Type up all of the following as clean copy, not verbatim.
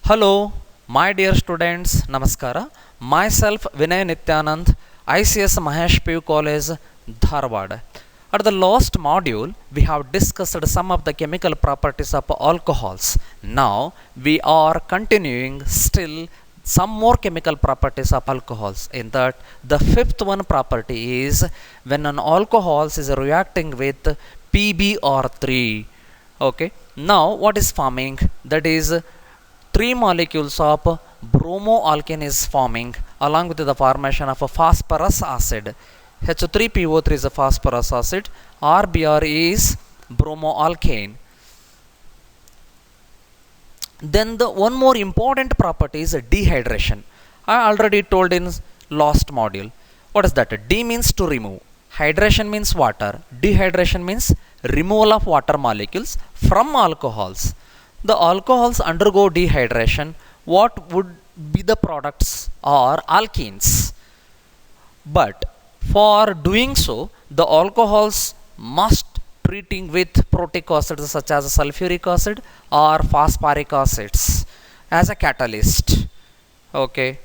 Hello, my dear students, Namaskara. Myself Vinay Nityanand, ICS Mahesh PU College, Dharwad. At the last module, we have discussed some of the chemical properties of alcohols. Now, we are continuing still some more chemical properties of alcohols. In that, the fifth one property is when an alcohol is reacting with PbR3. Okay, now what is forming? That is three molecules of bromoalkane is forming along with the formation of a phosphorus acid. H3PO3 is a phosphorus acid. RBr is bromoalkane. Then the one more important property is dehydration. I already told in last module. What is that? D means to remove. Hydration means water. Dehydration means removal of water molecules from alcohols. The alcohols undergo dehydration. What would be the products are alkenes. But for doing so, the alcohols must treating with protic acids such as sulfuric acid or phosphoric acids as a catalyst. Okay,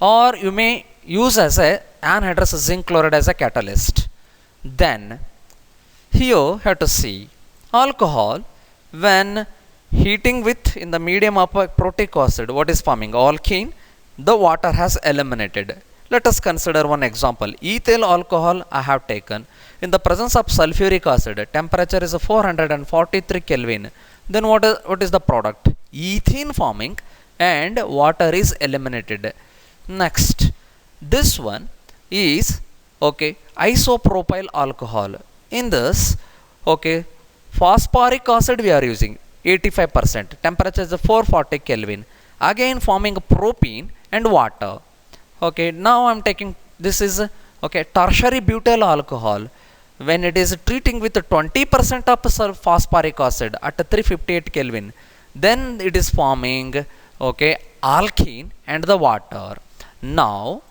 or you may use as a anhydrous zinc chloride as a catalyst. Then here you have to see alcohol when heating with in the medium of a protic acid, what is forming? Alkene, the water has eliminated. Let us consider one example. Ethyl alcohol I have taken. In the presence of sulfuric acid, temperature is 443 Kelvin. Then what is the product? Ethene forming and water is eliminated. Next, this one is isopropyl alcohol. In this, phosphoric acid we are using 85%. Temperature is 440 Kelvin. Again forming propene and water. Now I am taking this is tertiary butyl alcohol. When it is treating with 20% of phosphoric acid at 358 Kelvin, then it is forming alkene and the water. Now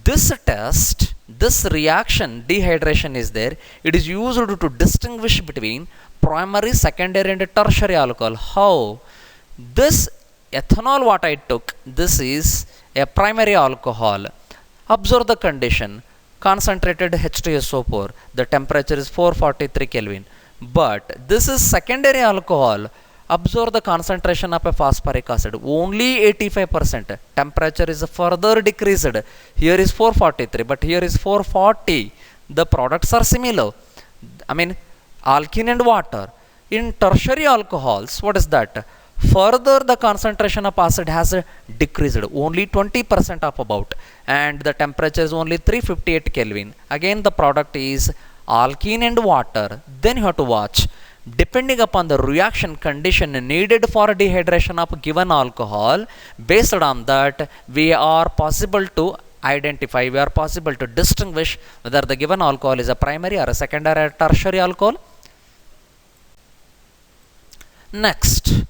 this test, this reaction dehydration is there. It is used to distinguish between primary, secondary and tertiary alcohol. How? This ethanol what I took, this is a primary alcohol. Observe the condition. Concentrated H2SO4. The temperature is 443 Kelvin. But this is secondary alcohol. Observe the concentration of a phosphoric acid. Only 85%. Temperature is further decreased. Here is 443, but here is 440. The products are similar. I mean, alkene and water. In tertiary alcohols, what is that? Further the concentration of acid has decreased, only 20% of about, and the temperature is only 358 Kelvin. Again the product is alkene and water. Then you have to watch, depending upon the reaction condition needed for dehydration of given alcohol, based on that we are possible to identify, we are possible to distinguish whether the given alcohol is a primary or a secondary or tertiary alcohol. Next,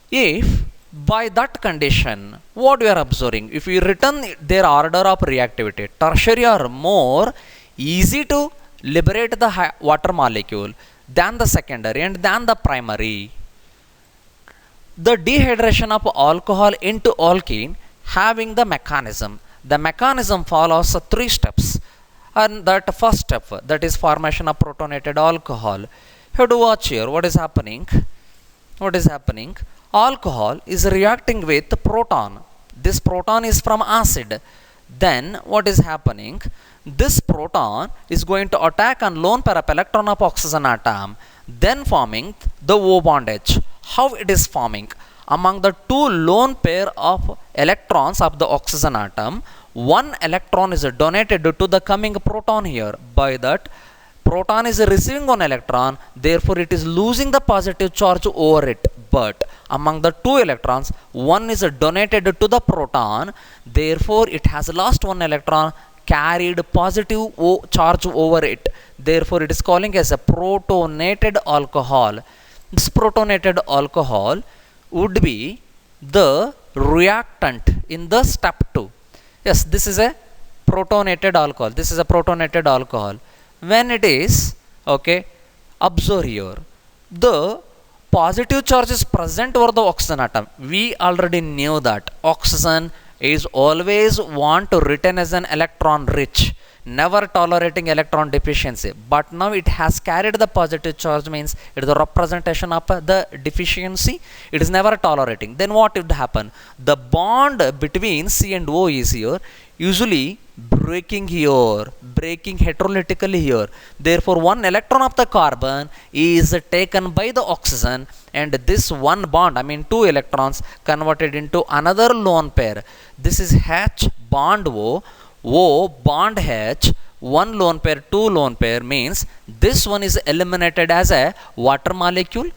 if by that condition what we are observing, if we return their order of reactivity, tertiary are more easy to liberate the water molecule than the secondary and than the primary. The dehydration of alcohol into alkene having the mechanism. The mechanism follows three steps. And that first step, that is formation of protonated alcohol. You have to watch here what is happening. What is happening? Alcohol is reacting with proton. This proton is from acid. Then what is happening? This proton is going to attack on lone pair of electron of oxygen atom, then forming the O bond H. How it is forming? Among the two lone pair of electrons of the oxygen atom, one electron is donated to the coming proton here. By that, proton is receiving one electron, therefore it is losing the positive charge over it. But among the two electrons, one is donated to the proton, therefore it has lost one electron, carried positive charge over it. Therefore it is calling as a protonated alcohol. This protonated alcohol would be the reactant in the step 2. Yes, this is a protonated alcohol. This is a protonated alcohol. When it is observe here, the positive charge is present over the oxygen atom. We already knew that oxygen is always want to retain as an electron rich, never tolerating electron deficiency. But now it has carried the positive charge, means it is a representation of the deficiency. It is never tolerating. Then what would happen? The bond between C and O is here, usually breaking heterolytically here. Therefore, one electron of the carbon is taken by the oxygen, and this one bond, I mean two electrons, converted into another lone pair. This is H bond O bond H, one lone pair, two lone pair, means this one is eliminated as a water molecule.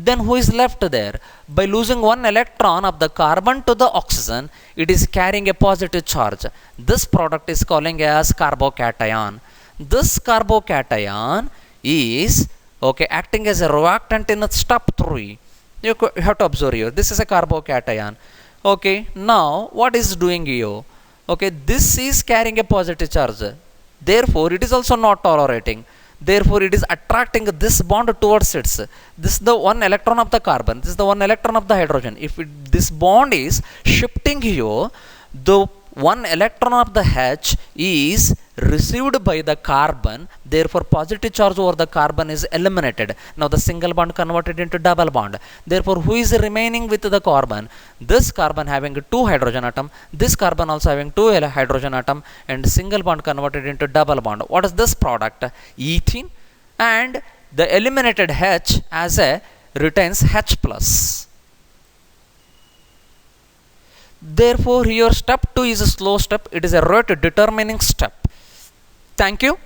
Then who is left there? By losing one electron of the carbon to the oxygen, it is carrying a positive charge. This product is calling as carbocation. This carbocation is acting as a reactant in step 3. You have to observe here. This is a carbocation. Okay, now what is doing here? Okay, this is carrying a positive charge. Therefore, it is also not tolerating. Therefore, it is attracting this bond towards its. This is the one electron of the carbon. This is the one electron of the hydrogen. If this bond is shifting here, the one electron of the H is received by the carbon. Therefore, positive charge over the carbon is eliminated. Now, the single bond converted into double bond. Therefore, who is remaining with the carbon? This carbon having two hydrogen atom. This carbon also having two hydrogen atom, and single bond converted into double bond. What is this product? Ethene, and the eliminated H as a retains H plus. Therefore, here step 2 is a slow step. It is a rate determining step. Thank you.